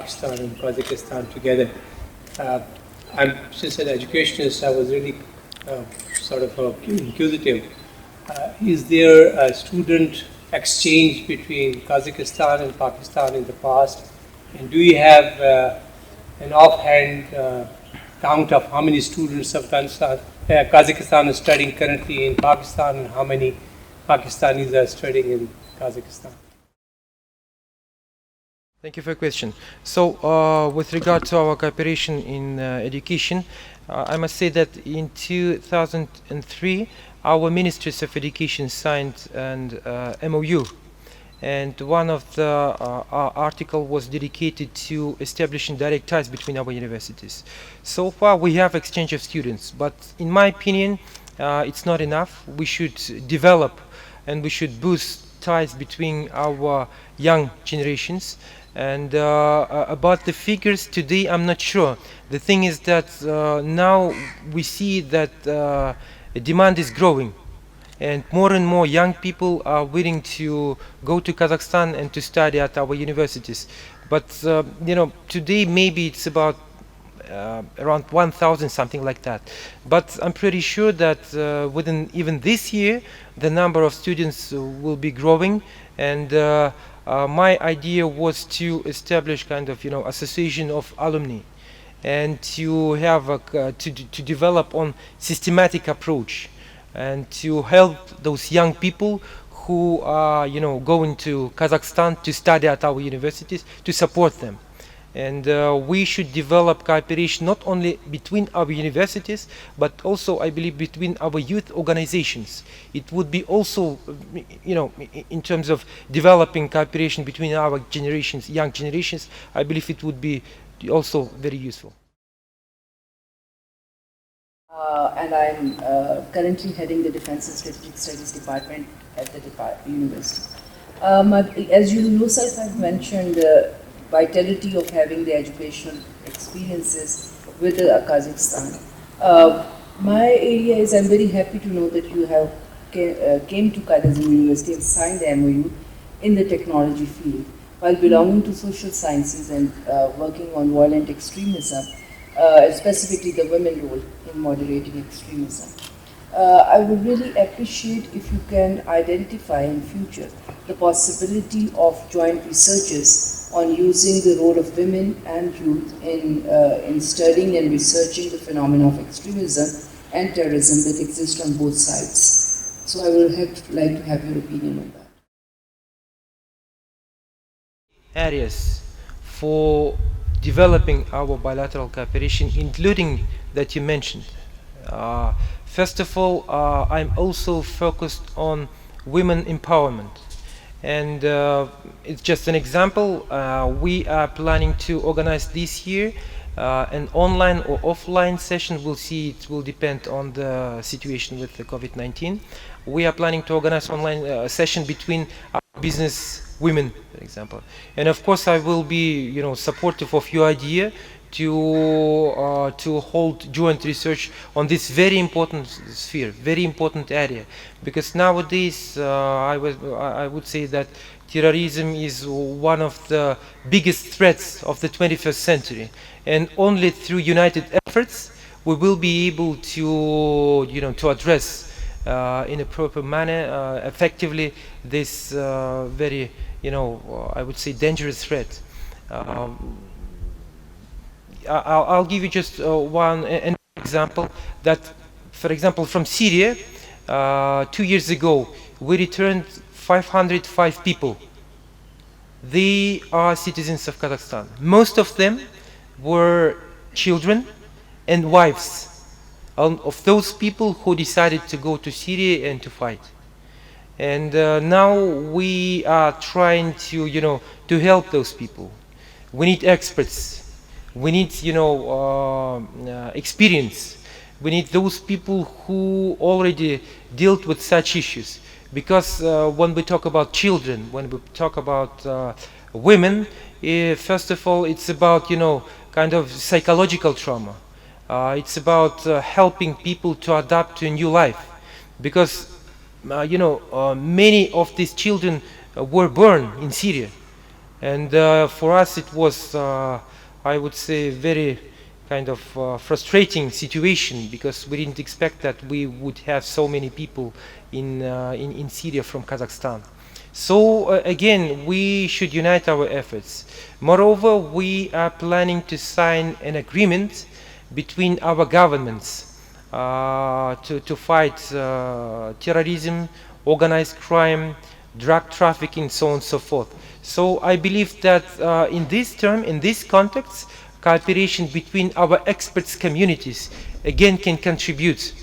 Pakistan and Kazakhstan together. Since an educationist, I was really sort of inquisitive. Is there a student exchange between Kazakhstan and Pakistan in the past? And do you have an offhand count of how many students of Kazakhstan are studying currently in Pakistan and how many Pakistanis are studying in Kazakhstan? Thank you for your question. So, with regard to our cooperation in education, I must say that in 2003, our Ministries of Education signed an MOU, and one of the article was dedicated to establishing direct ties between our universities. So far, we have exchange of students, but in my opinion, it's not enough. We should develop and we should boost ties between our young generations. And about the figures today, I'm not sure. The thing is that now we see that demand is growing, and more young people are willing to go to Kazakhstan and to study at our universities. But you know, today maybe it's about around 1,000, something like that. But I'm pretty sure that within even this year, the number of students will be growing. And my idea was to establish kind of, you know, association of alumni, and to have to develop on systematic approach, and to help those young people who are, you know, going to Kazakhstan to study at our universities, to support them. And we should develop cooperation not only between our universities, but also, I believe, between our youth organizations. It would be also, you know, in terms of developing cooperation between our generations, young generations, I believe it would be also very useful. And I'm currently heading the Defense and Strategic Studies Department at the university. As you yourself have mentioned, vitality of having the educational experiences with Kazakhstan. My area is, I'm very happy to know that you have came to Karakoram University and signed the MOU in the technology field. While belonging to social sciences and working on violent extremism, specifically the women role in moderating extremism. I would really appreciate if you can identify in future the possibility of joint researches on using the role of women and youth in studying and researching the phenomena of extremism and terrorism that exist on both sides. So I would like to have your opinion on that. Areas for developing our bilateral cooperation, including that you mentioned. First of all, I'm also focused on women empowerment. And it's just an example. We are planning to organize this year an online or offline session. We'll see, it will depend on the situation with the COVID-19. We are planning to organize online session between our business women, for example. And of course, I will be, you know, supportive of your idea to hold joint research on this very important sphere, very important area, because nowadays I would say that terrorism is one of the biggest threats of the 21st century, and only through united efforts we will be able to, you know, to address in a proper manner, effectively, this very, you know, I would say dangerous threat. I'll give you just one example. That, for example, from Syria, 2 years ago, we returned 505 people. They are citizens of Kazakhstan. Most of them were children and wives of those people who decided to go to Syria and to fight. And now we are trying to, you know, to help those people. We need experts. We need, you know, experience. We need those people who already dealt with such issues. Because when we talk about children, when we talk about women, first of all, it's about, you know, kind of psychological trauma. It's about helping people to adapt to a new life. Because, you know, many of these children were born in Syria. And for us it was, I would say, very kind of frustrating situation, because we didn't expect that we would have so many people in Syria from Kazakhstan. So again, we should unite our efforts. Moreover, we are planning to sign an agreement between our governments to fight terrorism, organized crime, drug trafficking, so on and so forth. So I believe that in this term, in this context, cooperation between our experts communities again can contribute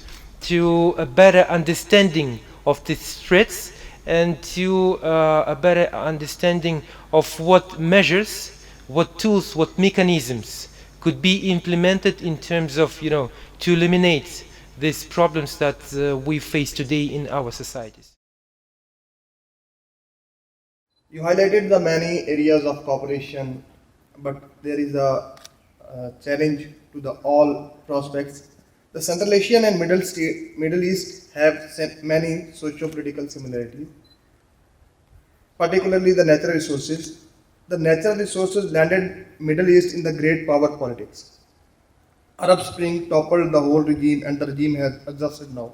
to a better understanding of these threats and to a better understanding of what measures, what tools, what mechanisms could be implemented in terms of, you know, to eliminate these problems that we face today in our societies. You highlighted the many areas of cooperation, but there is a challenge to the all prospects. The Central Asian and Middle East have many socio-political similarities, particularly the natural resources. The natural resources landed Middle East in the great power politics. Arab Spring toppled the whole regime and the regime has adjusted now.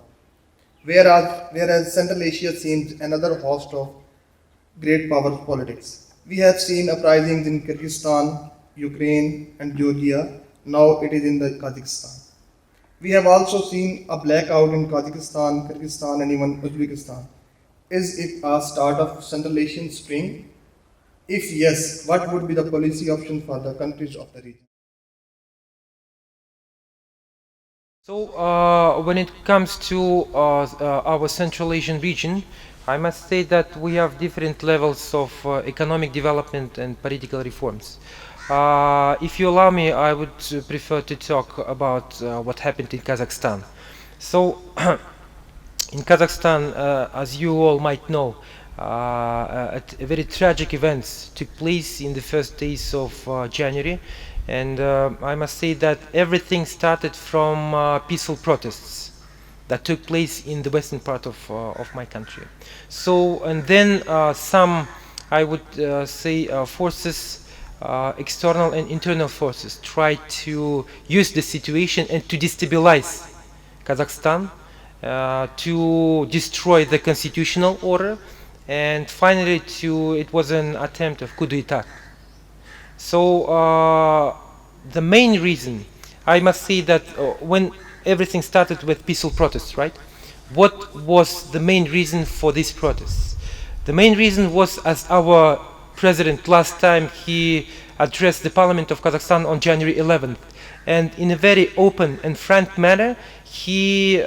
Whereas Central Asia seems another host of great power politics. We have seen uprisings in Kyrgyzstan, Ukraine, and Georgia. Now it is in the Kazakhstan. We have also seen a blackout in Kazakhstan, Kyrgyzstan, and even Uzbekistan. Is it a start of Central Asian Spring? If yes, what would be the policy option for the countries of the region? So when it comes to our Central Asian region, I must say that we have different levels of economic development and political reforms. If you allow me, I would prefer to talk about what happened in Kazakhstan. So in Kazakhstan, as you all might know, very tragic events took place in the first days of January, and I must say that everything started from peaceful protests that took place in the western part of my country. So, and then some, I would say, forces, external and internal forces, tried to use the situation and to destabilize Kazakhstan, to destroy the constitutional order, and finally it was an attempt of coup d'etat. So the main reason, I must say that when everything started with peaceful protests, right? What was the main reason for these protests? The main reason was, as our president last time he addressed the parliament of Kazakhstan on January 11th, and in a very open and frank manner, he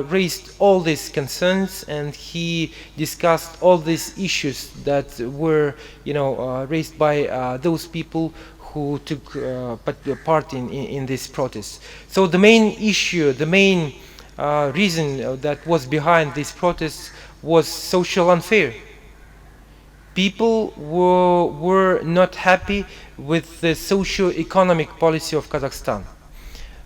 raised all these concerns and he discussed all these issues that were, you know, raised by those people who took part in this protest. So the main issue, the main reason that was behind these protests was social unfair. People were not happy with the socio-economic policy of Kazakhstan.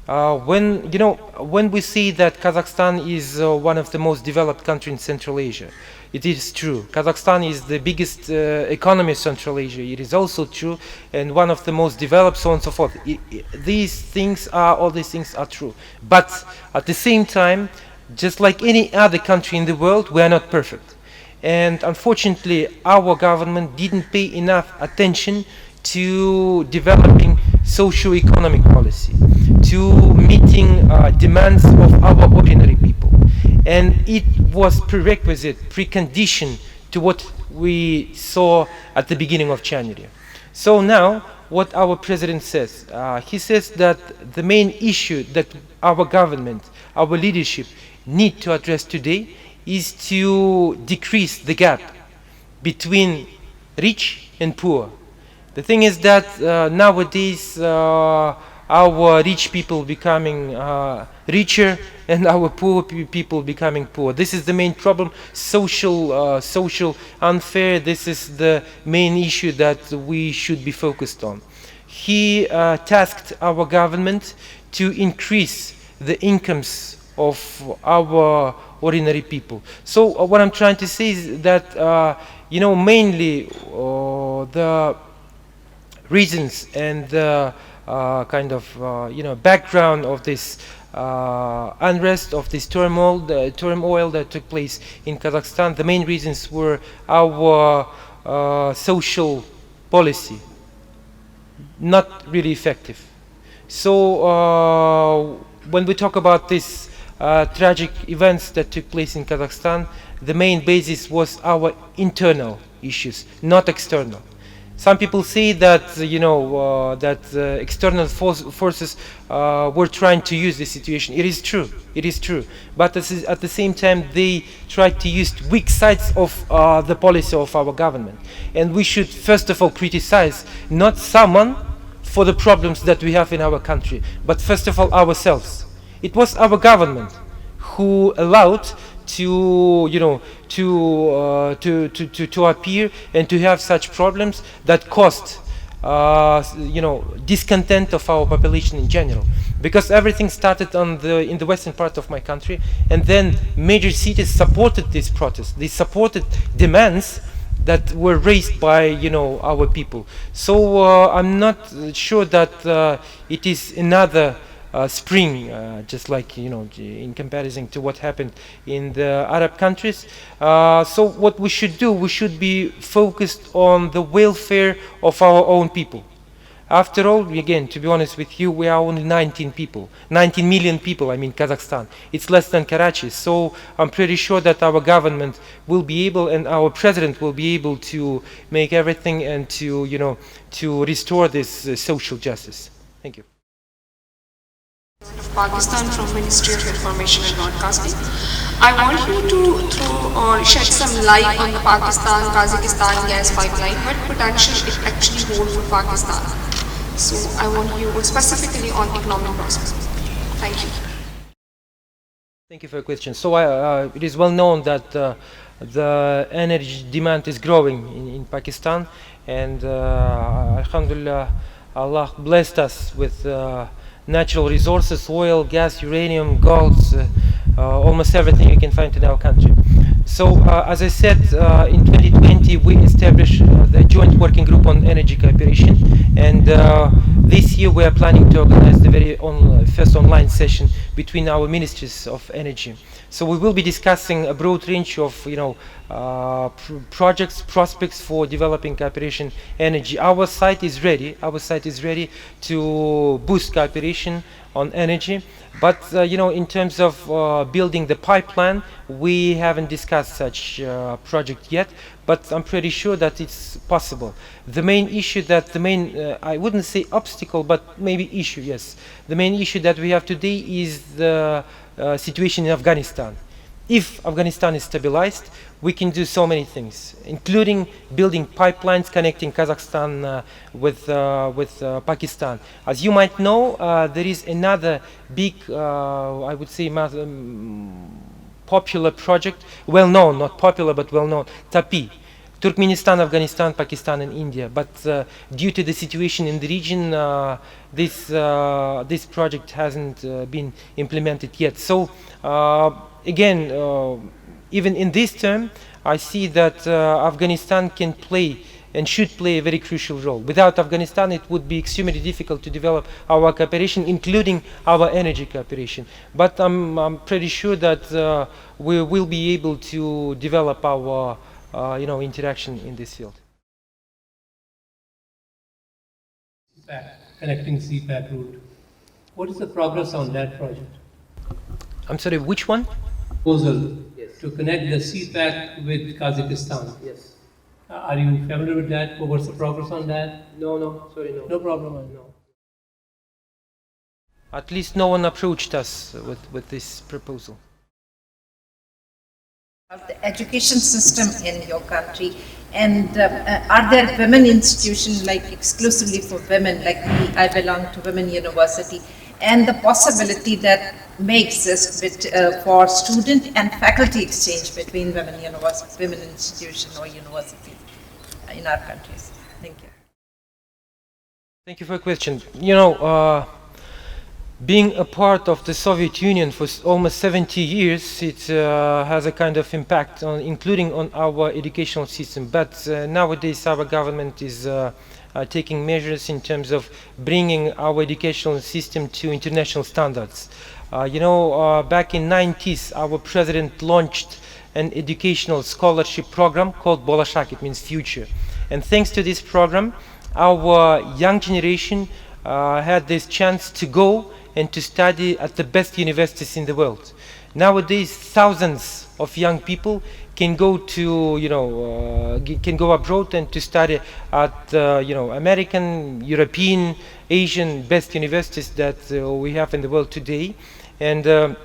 When we see that Kazakhstan is one of the most developed countries in Central Asia, it is true. Kazakhstan is the biggest economy in Central Asia. It is also true, and one of the most developed, so on and so forth. All these things are true. But at the same time, just like any other country in the world, we are not perfect. And unfortunately, our government didn't pay enough attention to developing socio-economic policy, to meeting demands of our ordinary people. And it was prerequisite, precondition to what we saw at the beginning of January. So now, what our president says, he says that the main issue that our government, our leadership need to address today is to decrease the gap between rich and poor. The thing is that nowadays our rich people becoming richer and our poor people becoming poor. This is the main problem. Social unfair. This is the main issue that we should be focused on. He tasked our government to increase the incomes of our ordinary people. So what I'm trying to say is that mainly the reasons and the background of this unrest, of this turmoil that took place in Kazakhstan. The main reasons were our social policy, not really effective. So when we talk about these tragic events that took place in Kazakhstan, the main basis was our internal issues, not external. Some people say that external forces were trying to use this situation. It is true. It is true. But at the same time, they tried to use weak sides of the policy of our government. And we should first of all criticize not someone for the problems that we have in our country, but first of all ourselves. It was our government who allowed to appear and to have such problems that caused discontent of our population in general, because everything started in the western part of my country, and then major cities supported this protest. They supported demands that were raised by our people. So I'm not sure that it is another spring, just like in comparison to what happened in the Arab countries. So what we should do, we should be focused on the welfare of our own people. After all, again, to be honest with you, we are only 19 million people, I mean Kazakhstan. It's less than Karachi. So I'm pretty sure that our government will be able, and our president will be able to make everything and to restore this social justice. Thank you. Of Pakistan from Ministry of Information and Broadcasting. I want you to throw or shed some light on the Pakistan-Kazakhstan gas pipeline, what potential it actually holds for Pakistan. So I want you specifically on economic prospects. Thank you. Thank you for your question. So it is well known that the energy demand is growing in Pakistan, and Alhamdulillah, Allah blessed us with natural resources, oil, gas, uranium, gold, almost everything you can find in our country. So as I said, in 2020 we established the joint working group on energy cooperation, and this year we are planning to organize the very first online session between our ministries of energy. So we will be discussing a broad range of projects, prospects for developing cooperation energy. Our site is ready. Our site is ready to boost cooperation on energy. But in terms of building the pipeline, we haven't discussed such project yet. But I'm pretty sure that it's possible. The main issue I wouldn't say obstacle, but maybe issue, yes. The main issue that we have today is the situation in Afghanistan. If Afghanistan is stabilized, we can do so many things, including building pipelines connecting Kazakhstan with Pakistan. As you might know, there is another big, I would say, popular project, well known, not popular but well known, TAPI. Turkmenistan, Afghanistan, Pakistan and India. But due to the situation in the region, this project hasn't been implemented yet. So again, even in this term, I see that Afghanistan can play and should play a very crucial role. Without Afghanistan, it would be extremely difficult to develop our cooperation, including our energy cooperation. But I'm pretty sure that we will be able to develop our interaction in this field. Connecting CPAC route. What is the progress on that project? I'm sorry, which one? Proposal to connect the CPAC with Kazakhstan. Yes. Are you familiar with that? What's the progress on that? No, sorry, no. No problem. No. At least no one approached us with this proposal. Of the education system in your country, and are there women institutions like exclusively for women, like me, I belong to Women University, and the possibility that may exist for student and faculty exchange between women institutions or universities in our countries? Thank you. Thank you for your question. Being a part of the Soviet Union for almost 70 years, it has a kind of impact including on our educational system. But nowadays our government is taking measures in terms of bringing our educational system to international standards. Back in 90s, our president launched an educational scholarship program called Bolashak, it means future. And thanks to this program, our young generation had this chance to go and to study at the best universities in the world. Nowadays, thousands of young people can go to, can go abroad and to study at, American, European, Asian best universities that we have in the world today. And the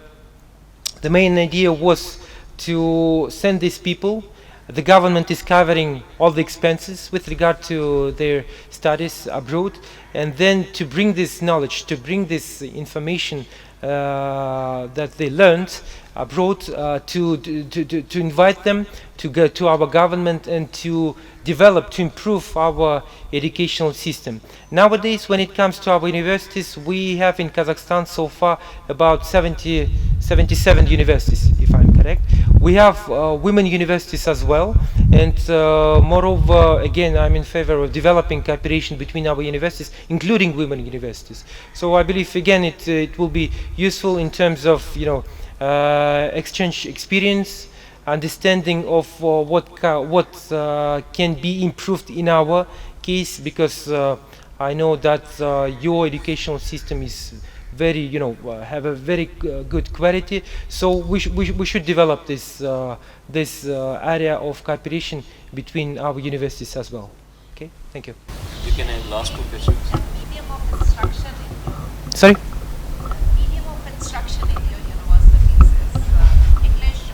main idea was to send these people. The government is covering all the expenses with regard to their studies abroad, and then to bring this knowledge, to bring this information that they learned abroad, to invite them to go to our government and to develop, to improve our educational system. Nowadays, when it comes to our universities, we have in Kazakhstan so far about 77 universities, if I'm correct. We have women universities as well, and moreover, again, I'm in favor of developing cooperation between our universities, including women universities. So I believe, again, it will be useful in terms of, exchange experience, understanding of what can be improved in our case, because I know that your educational system is very, have a very good quality. So we should develop this area of cooperation between our universities as well. Okay, thank you. You can have last two questions. Medium of instruction. Sorry. Medium of instruction in your universities is English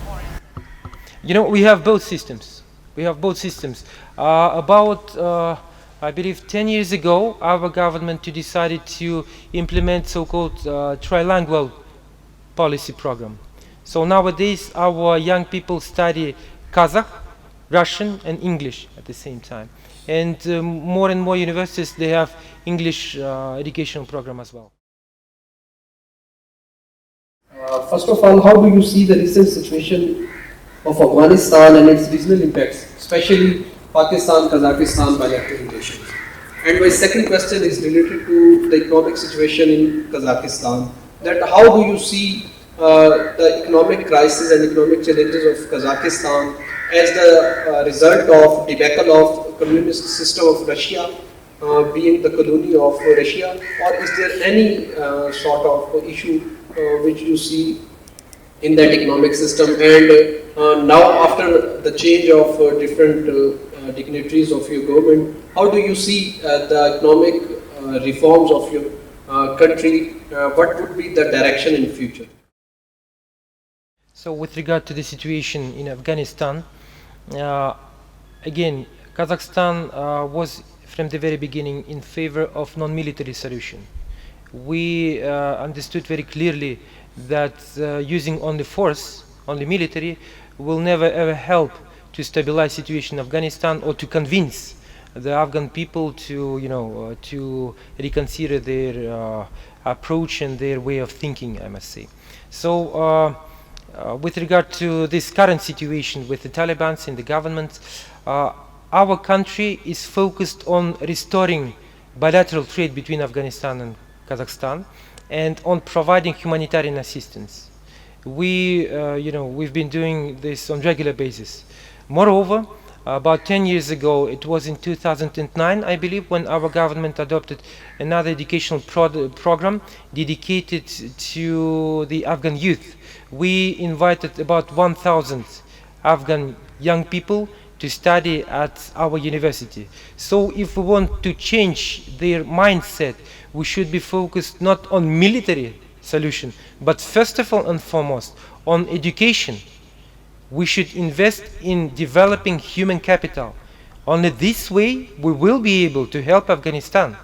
or? We have both systems. We have both systems. I believe 10 years ago, our government decided to implement so-called trilingual policy program. So nowadays, our young people study Kazakh, Russian, and English at the same time. And more and more universities, they have English educational program as well. First of all, how do you see the recent situation of Afghanistan and its regional impacts, especially Pakistan-Kazakhstan bilateral relations? And my second question is related to the economic situation in Kazakhstan. That how do you see the economic crisis and economic challenges of Kazakhstan as the result of debacle of communist system of Russia, being the colony of Russia, or is there any sort of issue which you see in that economic system? And now after the change of different dignitaries of your government, how do you see the economic reforms of your country? What would be the direction in future? So with regard to the situation in Afghanistan, again, Kazakhstan was from the very beginning in favor of non-military solution. We understood very clearly that using only force, only military, will never ever help to stabilize situation in Afghanistan or to convince the Afghan people to to reconsider their approach and their way of thinking, I must say. So with regard to this current situation with the Taliban in the government, our country is focused on restoring bilateral trade between Afghanistan and Kazakhstan and on providing humanitarian assistance. We've been doing this on regular basis. Moreover, about 10 years ago, it was in 2009, I believe, when our government adopted another educational program dedicated to the Afghan youth. We invited about 1,000 Afghan young people to study at our university. So if we want to change their mindset, we should be focused not on military solution, but first of all and foremost on education. We should invest in developing human capital. Only this way we will be able to help Afghanistan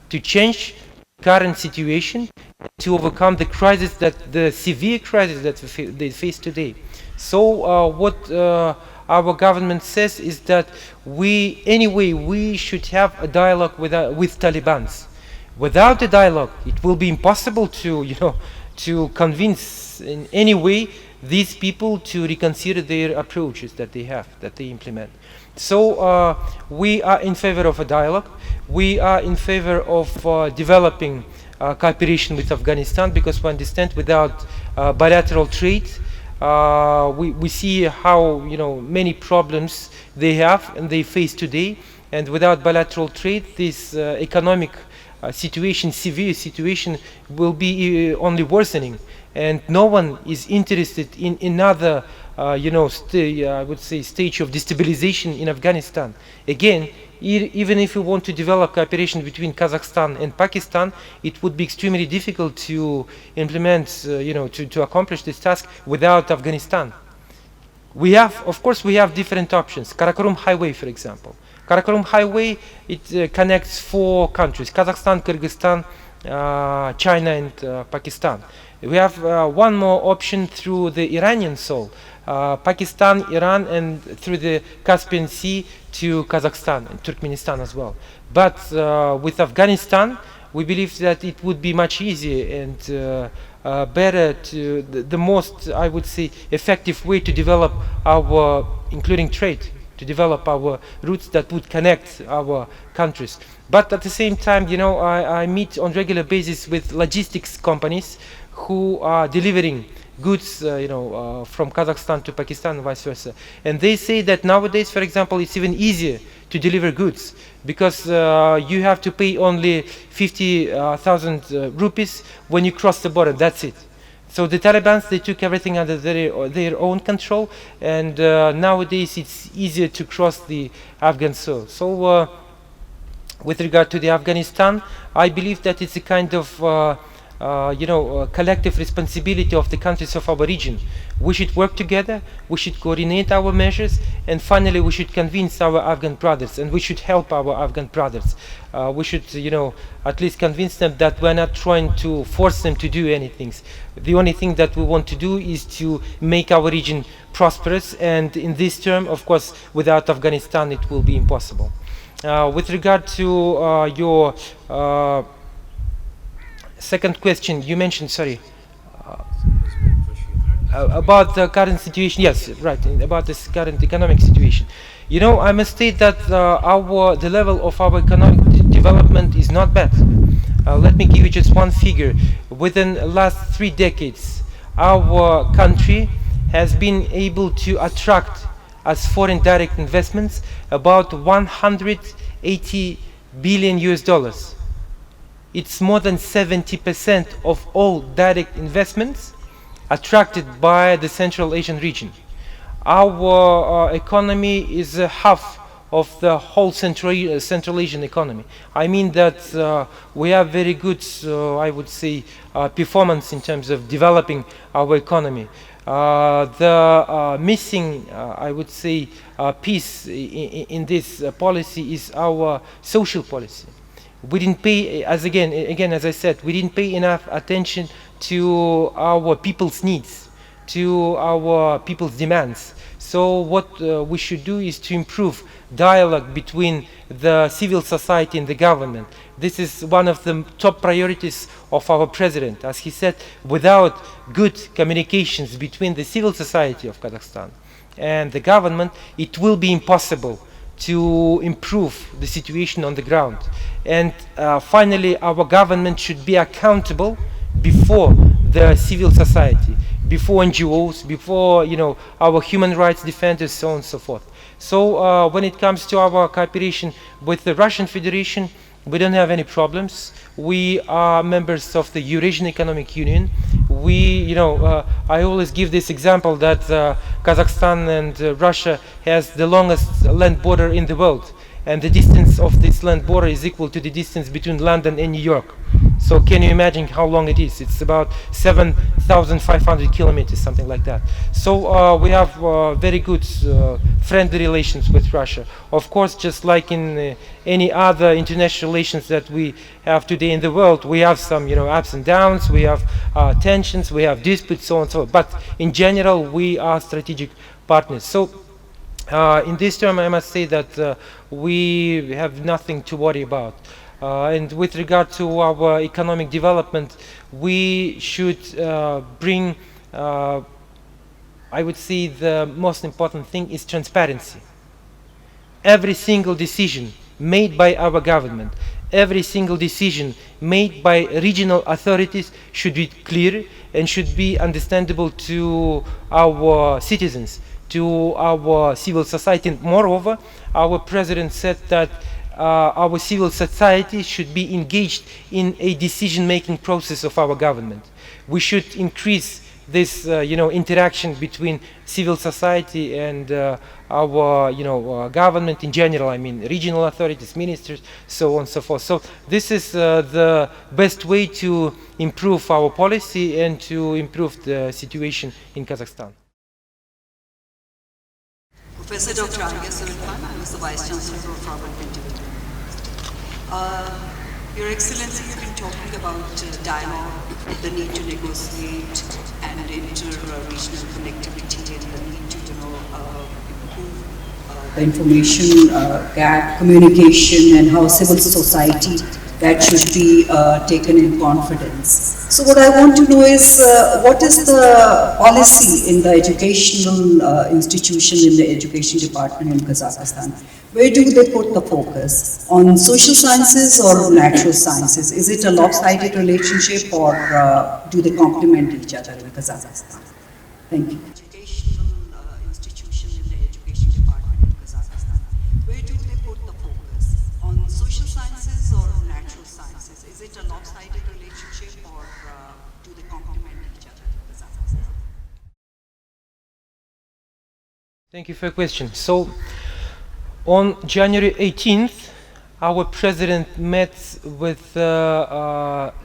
to change current situation, to overcome the severe crisis that they face today. So what our government says is that we should have a dialogue with Taliban. Without a dialogue, it will be impossible to convince in any way these people to reconsider their approaches that they have, that they implement. So we are in favor of a dialogue. We are in favor of developing cooperation with Afghanistan, because we understand without bilateral trade, we see how many problems they have and they face today, and without bilateral trade, this economic situation, severe situation, will be only worsening, and no one is interested in another I would say stage of destabilization in Afghanistan. Again, even if we want to develop cooperation between Kazakhstan and Pakistan, it would be extremely difficult to implement, to accomplish this task without Afghanistan. Of course, we have different options. Karakoram Highway, for example. Karakoram Highway, it connects 4 countries: Kazakhstan, Kyrgyzstan, China, and Pakistan. We have one more option through the Iranian Sea, Pakistan, Iran, and through the Caspian Sea to Kazakhstan and Turkmenistan as well. But with Afghanistan, we believe that it would be much easier and better the most, I would say, effective way to develop our, including trade, to develop our routes that would connect our countries. But at the same time, I meet on regular basis with logistics companies who are delivering goods, from Kazakhstan to Pakistan and vice versa. And they say that nowadays, for example, it's even easier to deliver goods, because you have to pay only 50,000 rupees when you cross the border. That's it. So the Taliban, they took everything under their own control, and nowadays it's easier to cross the Afghan soil. So with regard to the Afghanistan, I believe that it's a kind of collective responsibility of the countries of our region. We should work together, we should coordinate our measures, and finally we should convince our Afghan brothers, and we should help our Afghan brothers. We should, at least convince them that we're not trying to force them to do anything. The only thing that we want to do is to make our region prosperous, and in this term, of course, without Afghanistan it will be impossible. With regard to your second question, you mentioned, sorry, about the current situation. Yes, right, about this current economic situation. I must state that the level of our economic development is not bad. Let me give you just one figure. Within the last 3 decades, our country has been able to attract as foreign direct investments about 180 billion US dollars. It's more than 70% of all direct investments attracted by the Central Asian region. Our economy is half of the whole Central Asian economy. I mean that we have very good, I would say, performance in terms of developing our economy. The missing, I would say, piece in this policy is our social policy. We didn't pay, as I said, we didn't pay enough attention to our people's needs, to our people's demands. So what we should do is to improve dialogue between the civil society and the government. This is one of the top priorities of our president. As he said, without good communications between the civil society of Kazakhstan and the government, it will be impossible to improve the situation on the ground. And finally, our government should be accountable before the civil society, before NGOs, before our human rights defenders, so on and so forth. So when it comes to our cooperation with the Russian Federation, we don't have any problems. We are members of the Eurasian Economic Union. I always give this example that Kazakhstan and Russia has the longest land border in the world, and the distance of this land border is equal to the distance between London and New York. So can you imagine how long it is? It's about 7,500 kilometers, something like that. So we have very good friendly relations with Russia. Of course, just like in any other international relations that we have today in the world, we have some ups and downs, we have tensions, we have disputes, so on and so on. But in general, we are strategic partners. So in this term, I must say that we have nothing to worry about. And with regard to our economic development, we should bring I would say the most important thing is transparency. Every single decision made by our government, every single decision made by regional authorities should be clear and should be understandable to our citizens, to our civil society. And moreover, our president said that our civil society should be engaged in a decision-making process of our government. We should increase this interaction between civil society and our government in general. I mean regional authorities, ministers, so on and so forth. So this is the best way to improve our policy and to improve the situation in Kazakhstan. Professor Dr. Yerzhan, I was the Vice Chancellor of our University. Your Excellency has been talking about dialogue, the need to negotiate, and inter-regional connectivity, and the need to, improve the information gap, communication, and how civil society that should be taken in confidence. So what I want to know is what is the policy in the educational institution, in the education department in Kazakhstan? Where do they put the focus? On social sciences or natural sciences? Is it a lopsided relationship, or do they complement each other in Kazakhstan? Thank you. Educational institution in the education department in Kazakhstan. Where do they put the focus? On social sciences or natural sciences? Is it a lopsided relationship, or do they complement each other in Kazakhstan? Thank you for your question. So, on January 18th, our president met with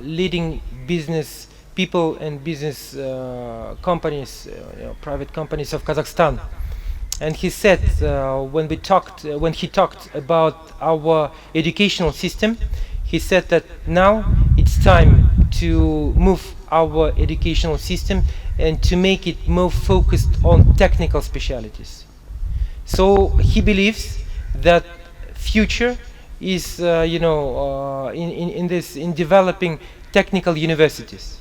leading business people and business companies, private companies of Kazakhstan. And he said, when he talked about our educational system, he said that now it's time to move our educational system and to make it more focused on technical specialties. So he believes that future is in developing technical universities.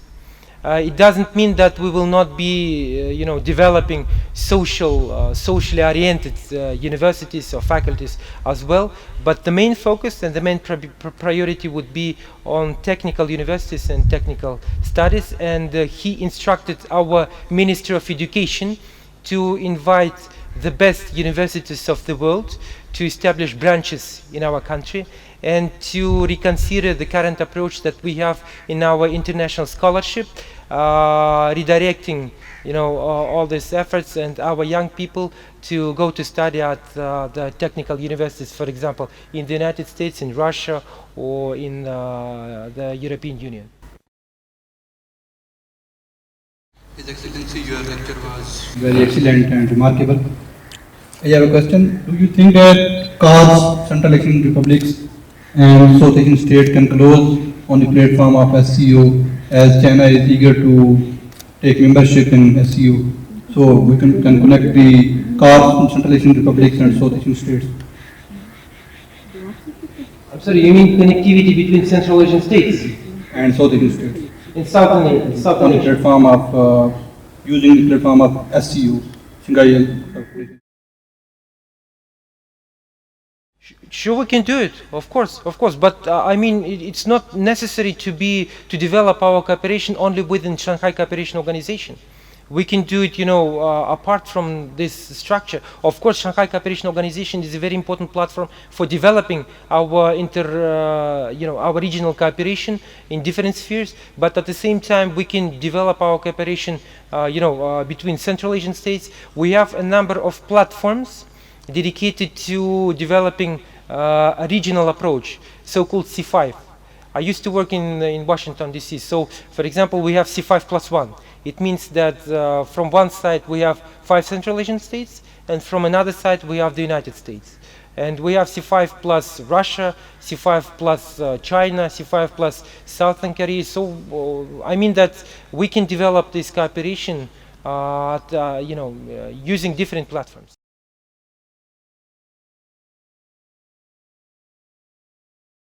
It doesn't mean that we will not be developing socially oriented universities or faculties as well, but the main focus and the main priority would be on technical universities and technical studies. And he instructed our Minister of Education to invite the best universities of the world to establish branches in our country and to reconsider the current approach that we have in our international scholarship, redirecting all these efforts and our young people to go to study at the technical universities, for example, in the United States, in Russia, or in the European Union. His Excellency, your lecture was very excellent and remarkable. I have a question. Do you think that CARS, Central Asian Republics, and South Asian states can close on the platform of SCO, as China is eager to take membership in SCO? So we can connect the CARS, Central Asian Republics, and South Asian states. I'm sorry, you mean connectivity between Central Asian states and South Asian states? In Southern on the platform of using the platform of SCO, Shanghai. Sure, we can do it, of course, but I mean, it's not necessary to develop our cooperation only within Shanghai Cooperation Organization. We can do it, apart from this structure. Of course, Shanghai Cooperation Organization is a very important platform for developing our our regional cooperation in different spheres. But at the same time, we can develop our cooperation, between Central Asian states. We have a number of platforms dedicated to developing a regional approach, so-called C5. I used to work in Washington, D.C. So, for example, we have C5+1. It means that from one side we have 5 Central Asian states, and from another side we have the United States. And we have C5 plus Russia, C5 plus China, C5 plus Southern Korea. So, I mean that we can develop this cooperation using different platforms.